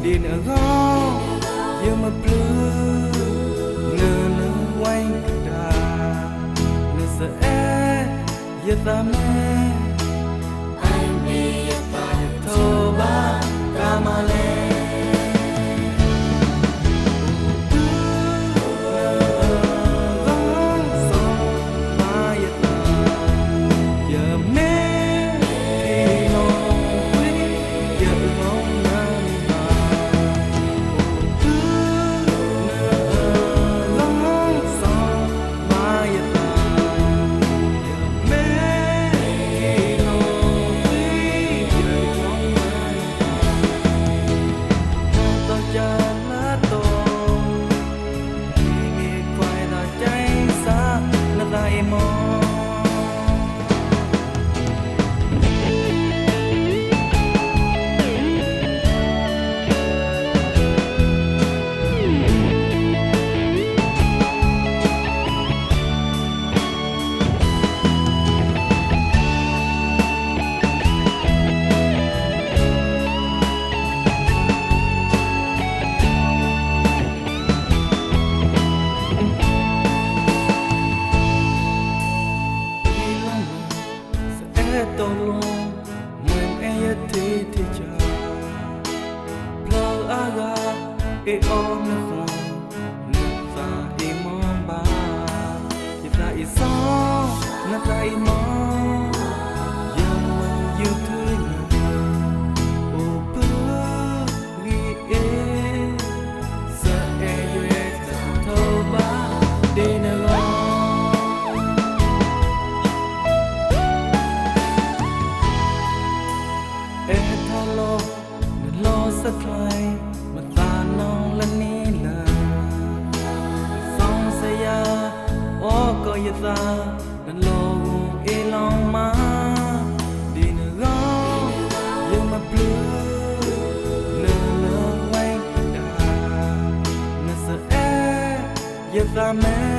đi nữa gõ giờ mà blue nơ nơ quay đà nơ sợ e giờ ta mê anh đi ta thô ba kamale tàu luôn mình em thì cha lâu aga e ôm nó không nước ta im mong ba chỉ ta ít gió nó ta im mong giờ mình yêu thương ô bơ ghi e giờ em yêu em thâu ba đi nơi lo sắc lại mà ta nong lên ní là song say ya ô coi ya ta nên lo e long ma đi nơi gõ nhưng mà blue nơ quay đà nơ sợ e ya ta mê